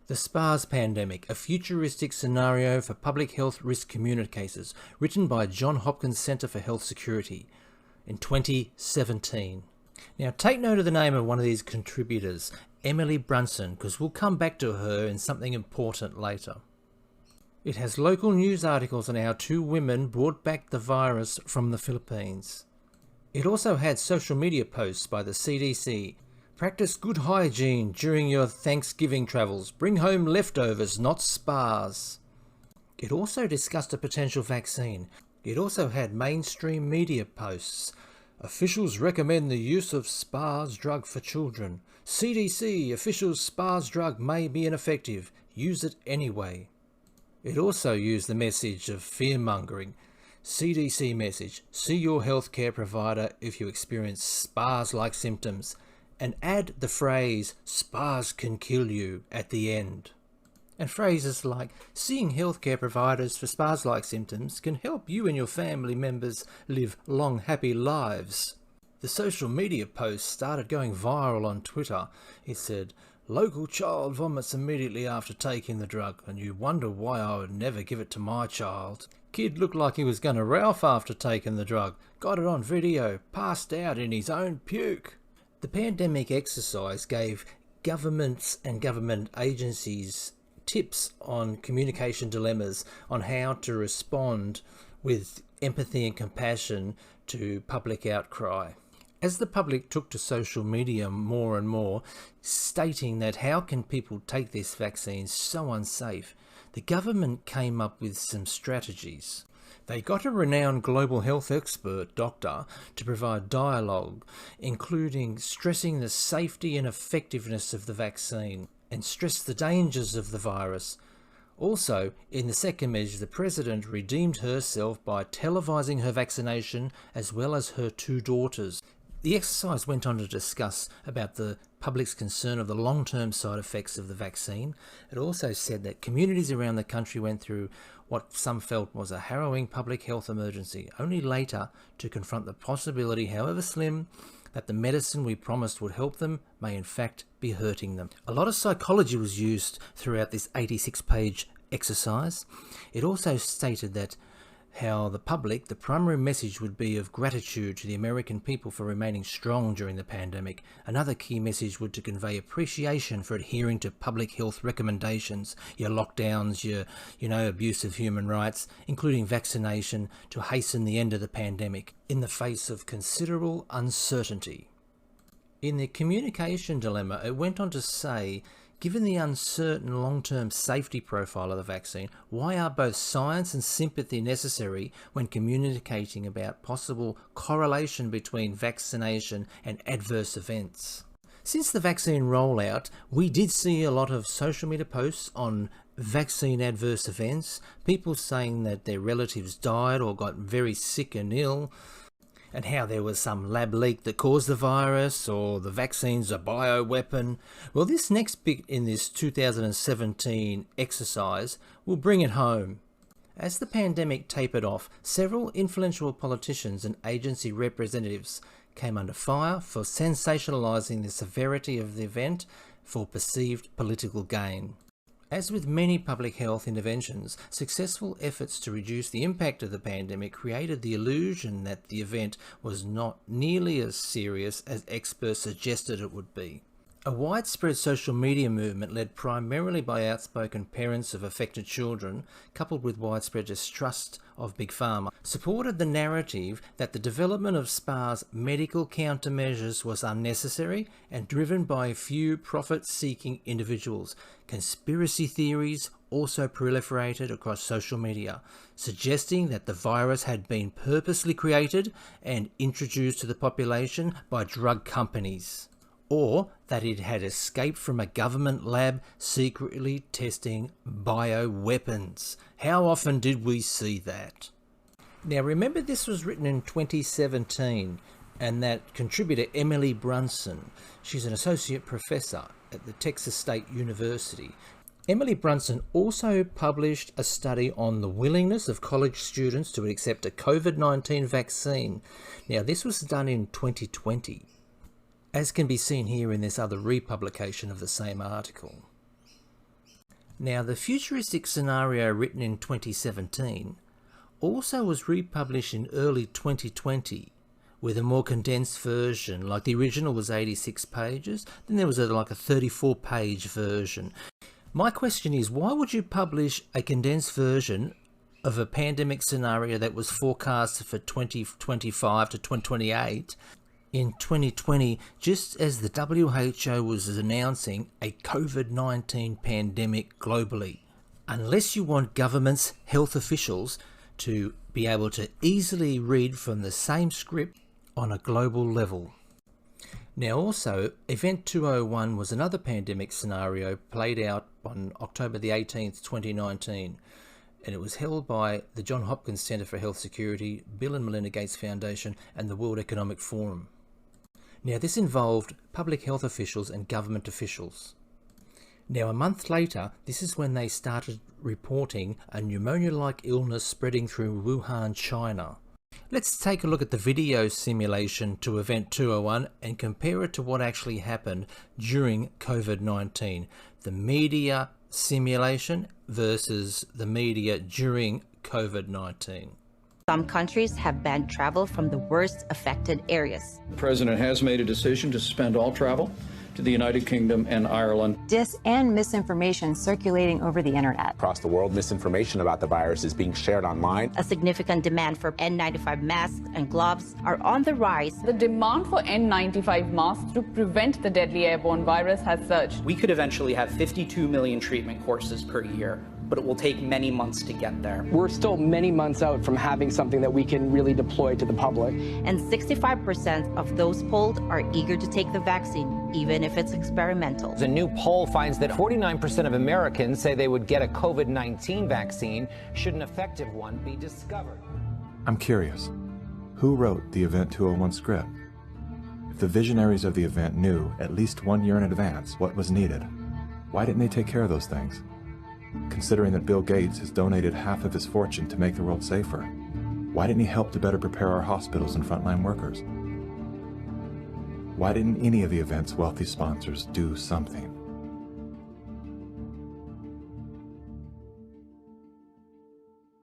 The SPARS Pandemic, a futuristic scenario for public health risk communicators, written by John Hopkins Centre for Health Security in 2017. Now take note of the name of one of these contributors, Emily Brunson, because we'll come back to her in something important later. It has local news articles on how 2 women brought back the virus from the Philippines. It also had social media posts by the CDC. Practice good hygiene during your Thanksgiving travels. Bring home leftovers, not SPARS. It also discussed a potential vaccine. It also had mainstream media posts. Officials recommend the use of SPARS drug for children. CDC, officials SPARS drug may be ineffective. Use it anyway. It also used the message of fear-mongering. CDC message, see your healthcare provider if you experience SPARS-like symptoms. And add the phrase, SPARS can kill you, at the end. And phrases like, seeing healthcare providers for SPARS-like symptoms can help you and your family members live long, happy lives. The social media post started going viral on Twitter. It said, local child vomits immediately after taking the drug, and you wonder why I would never give it to my child. Kid looked like he was going to ralph after taking the drug. Got it on video, passed out in his own puke. The pandemic exercise gave governments and government agencies tips on communication dilemmas, on how to respond with empathy and compassion to public outcry. As the public took to social media more and more, stating that how can people take this vaccine so unsafe, the government came up with some strategies. They got a renowned global health expert, doctor, to provide dialogue, including stressing the safety and effectiveness of the vaccine, and stress the dangers of the virus. Also, in the second measure, the President redeemed herself by televising her vaccination as well as her 2 daughters. The exercise went on to discuss about the public's concern of the long-term side effects of the vaccine. It also said that communities around the country went through what some felt was a harrowing public health emergency, only later to confront the possibility, however slim, that the medicine we promised would help them may in fact be hurting them. A lot of psychology was used throughout this 86-page exercise. It also stated that how the primary message would be of gratitude to the American people for remaining strong during the pandemic. Another key message would to convey appreciation for adhering to public health recommendations, your lockdowns, your abuse of human rights, including vaccination, to hasten the end of the pandemic in the face of considerable uncertainty. In the communication dilemma, it went on to say, given the uncertain long-term safety profile of the vaccine, why are both science and sympathy necessary when communicating about possible correlation between vaccination and adverse events? Since the vaccine rollout, we did see a lot of social media posts on vaccine adverse events, people saying that their relatives died or got very sick and ill, and how there was some lab leak that caused the virus, or the vaccine's a bioweapon. Well, this next bit in this 2017 exercise will bring it home. As the pandemic tapered off, several influential politicians and agency representatives came under fire for sensationalising the severity of the event for perceived political gain. As with many public health interventions, successful efforts to reduce the impact of the pandemic created the illusion that the event was not nearly as serious as experts suggested it would be. A widespread social media movement led primarily by outspoken parents of affected children, coupled with widespread distrust of Big Pharma, supported the narrative that the development of SPARS medical countermeasures was unnecessary and driven by a few profit-seeking individuals. Conspiracy theories also proliferated across social media, suggesting that the virus had been purposely created and introduced to the population by drug companies, or that it had escaped from a government lab secretly testing bioweapons. How often did we see that? Now remember, this was written in 2017, and that contributor Emily Brunson, she's an associate professor at the Texas State University. Emily Brunson also published a study on the willingness of college students to accept a COVID-19 vaccine. Now this was done in 2020. As can be seen here in this other republication of the same article. Now, the futuristic scenario written in 2017 also was republished in early 2020 with a more condensed version. Like the original was 86 pages, then there was like a 34-page version. My question is, why would you publish a condensed version of a pandemic scenario that was forecast for 2025 to 2028 in 2020, just as the WHO was announcing a COVID-19 pandemic globally? Unless you want governments, health officials to be able to easily read from the same script on a global level. Now also, Event 201 was another pandemic scenario played out on October the 18th, 2019, and it was held by the Johns Hopkins Center for Health Security, Bill and Melinda Gates Foundation, and the World Economic Forum. Now this involved public health officials and government officials. Now a month later, this is when they started reporting a pneumonia-like illness spreading through Wuhan, China. Let's take a look at the video simulation to Event 201 and compare it to what actually happened during COVID-19. The media simulation versus the media during COVID-19. Some countries have banned travel from the worst affected areas. The President has made a decision to suspend all travel to the United Kingdom and Ireland. Dis and misinformation circulating over the internet. Across the world, misinformation about the virus is being shared online. A significant demand for N95 masks and gloves are on the rise. The demand for N95 masks to prevent the deadly airborne virus has surged. We could eventually have 52 million treatment courses per year, but it will take many months to get there. We're still many months out from having something that we can really deploy to the public. And 65% of those polled are eager to take the vaccine, even if it's experimental. A new poll finds that 49% of Americans say they would get a COVID-19 vaccine should an effective one be discovered. I'm curious, who wrote the Event 201 script? If the visionaries of the event knew at least 1 year in advance what was needed, why didn't they take care of those things? Considering that Bill Gates has donated half of his fortune to make the world safer, why didn't he help to better prepare our hospitals and frontline workers? Why didn't any of the event's wealthy sponsors do something?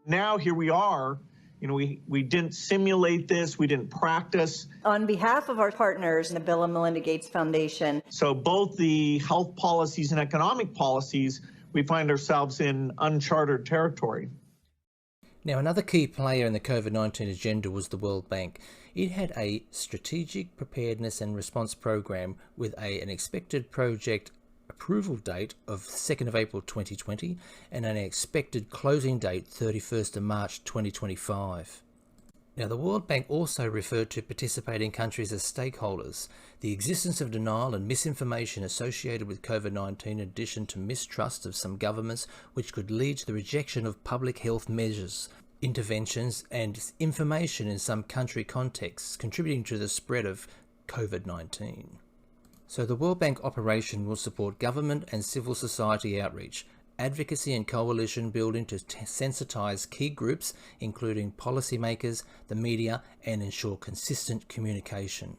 Now here we are. You know, we didn't simulate this, we didn't practice. On behalf of our partners in the Bill and Melinda Gates Foundation. So both the health policies and economic policies, we find ourselves in uncharted territory. Now, another key player in the COVID-19 agenda was the World Bank. It had a strategic preparedness and response program with an expected project approval date of 2nd of April 2020 and an expected closing date 31st of March 2025. Now, the World Bank also referred to participating countries as stakeholders. The existence of denial and misinformation associated with COVID-19, in addition to mistrust of some governments, which could lead to the rejection of public health measures, interventions and information in some country contexts, contributing to the spread of COVID-19. So the World Bank operation will support government and civil society outreach, advocacy and coalition building to sensitise key groups, including policymakers, the media, and ensure consistent communication.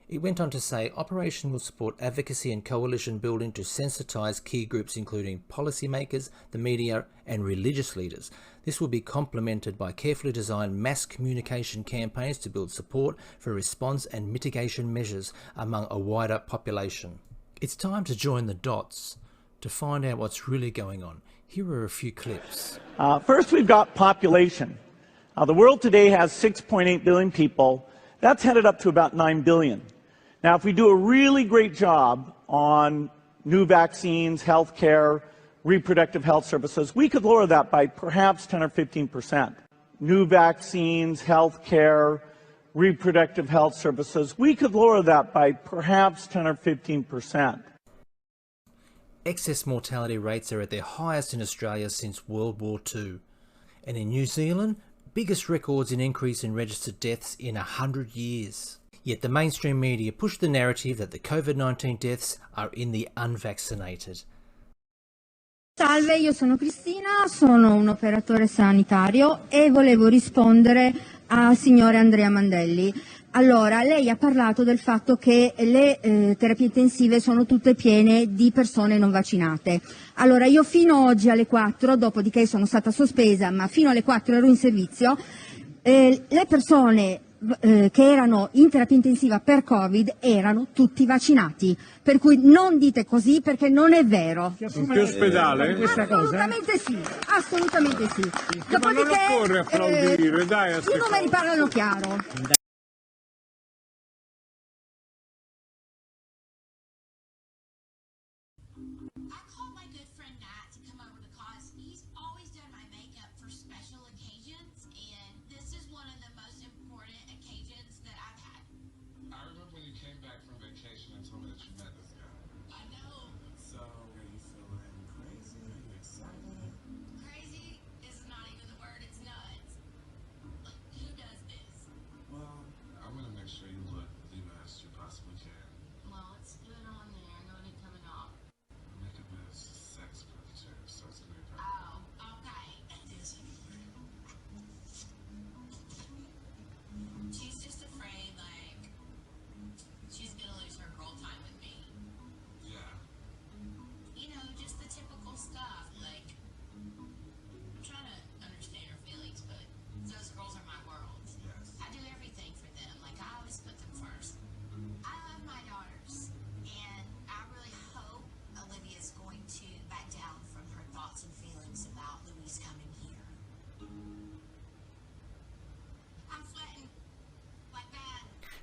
It went on to say, Operation will support advocacy and coalition building to sensitise key groups, including policymakers, the media, and religious leaders. This will be complemented by carefully designed mass communication campaigns to build support for response and mitigation measures among a wider population. It's time to join the dots to find out what's really going on. Here are a few clips. First, we've got population. The world today has 6.8 billion people. That's headed up to about 9 billion. Now, if we do a really great job on new vaccines, healthcare, reproductive health services, we could lower that by perhaps 10 or 15%. New vaccines, healthcare, reproductive health services, we could lower that by perhaps 10 or 15%. Excess mortality rates are at their highest in Australia since World War II. And in New Zealand, biggest records in increase in registered deaths in 100 years. Yet the mainstream media push the narrative that the COVID-19 deaths are in the unvaccinated. Salve, io sono Cristina, sono un operatore sanitario e volevo rispondere al signore Andrea Mandelli. Allora, lei ha parlato del fatto che le terapie intensive sono tutte piene di persone non vaccinate. Allora, io fino oggi alle 4, dopodiché sono stata sospesa, ma fino alle 4 ero in servizio, le persone che erano in terapia intensiva per Covid erano tutti vaccinati, per cui non dite così perché non è vero. In che ospedale? Assolutamente sì, assolutamente sì. Ma non occorre applaudire, dai, a i numeri parlano chiaro.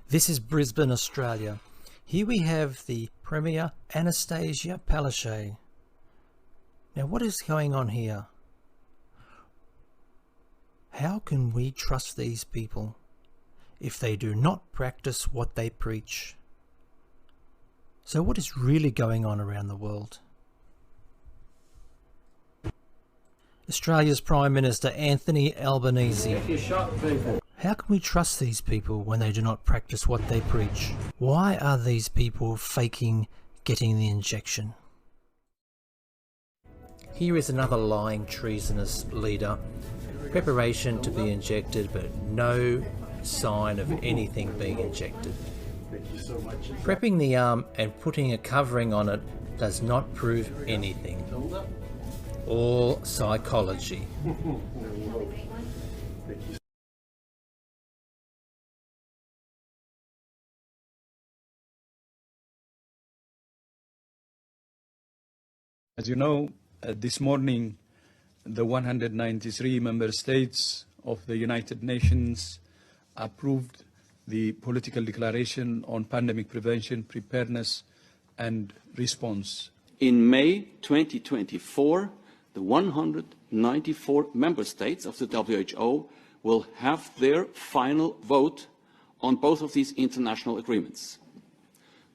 This is Brisbane, Australia. Here we have the Premier Anastasia Palaszczuk. Now what is going on here? How can we trust these people if they do not practice what they preach? So what is really going on around the world? Australia's Prime Minister Anthony Albanese. How can we trust these people when they do not practice what they preach? Why are these people faking getting the injection? Here is another lying, treasonous leader. Preparation to be injected, but no sign of anything being injected. Prepping the arm and putting a covering on it does not prove anything. All psychology. As you know, this morning, the 193 member states of the United Nations approved the political declaration on pandemic prevention, preparedness, and response. In May 2024, the 194 member states of the WHO will have their final vote on both of these international agreements.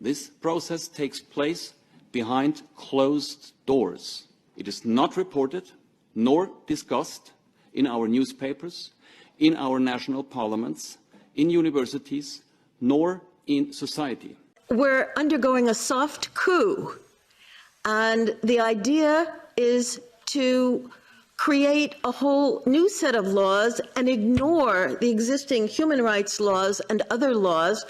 This process takes place behind closed doors. It is not reported nor discussed in our newspapers, in our national parliaments, in universities, nor in society. We're undergoing a soft coup, and the idea is to create a whole new set of laws and ignore the existing human rights laws and other laws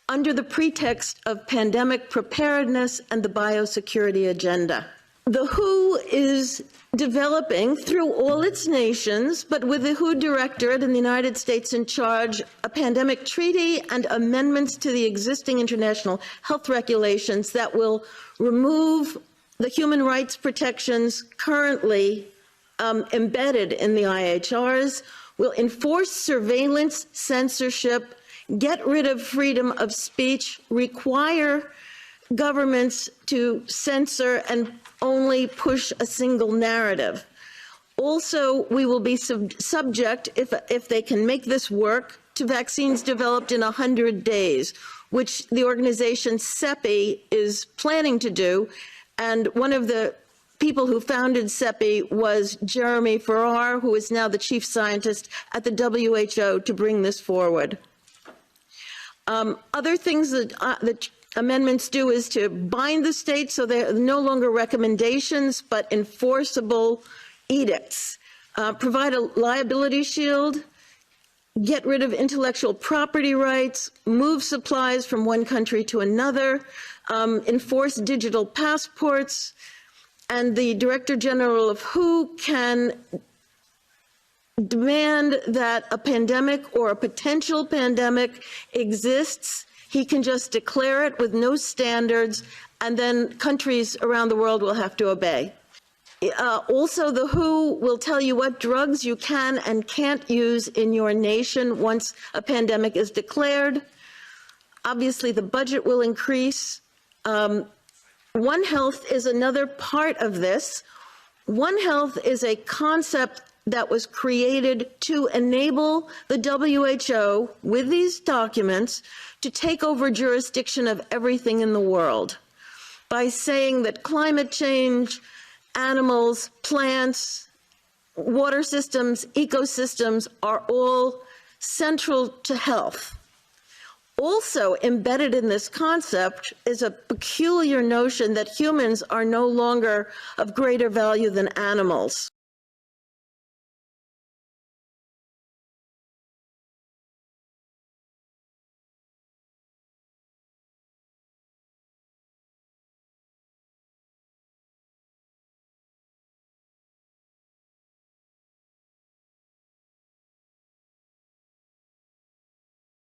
under the pretext of pandemic preparedness and the biosecurity agenda. The WHO is developing through all its nations, but with the WHO Directorate in the United States in charge, a pandemic treaty and amendments to the existing international health regulations that will remove the human rights protections currently embedded in the IHRs, will enforce surveillance, censorship, get rid of freedom of speech, require governments to censor and only push a single narrative. Also, we will be subject, if they can make this work, to vaccines developed in 100 days, which the organization CEPI is planning to do. And one of the people who founded CEPI was Jeremy Farrar, who is now the chief scientist at the WHO to bring this forward. Other things that the amendments do is to bind the states so they're no longer recommendations but enforceable edicts, provide a liability shield, get rid of intellectual property rights, move supplies from one country to another, enforce digital passports, and the Director General of WHO can demand that a pandemic or a potential pandemic exists. He can just declare it with no standards, and then countries around the world will have to obey. Also, the WHO will tell you what drugs you can and can't use in your nation once a pandemic is declared. Obviously, the budget will increase. One Health is another part of this. One Health is a concept that was created to enable the WHO, with these documents, to take over jurisdiction of everything in the world by saying that climate change, animals, plants, water systems, ecosystems are all central to health. Also embedded in this concept is a peculiar notion that humans are no longer of greater value than animals.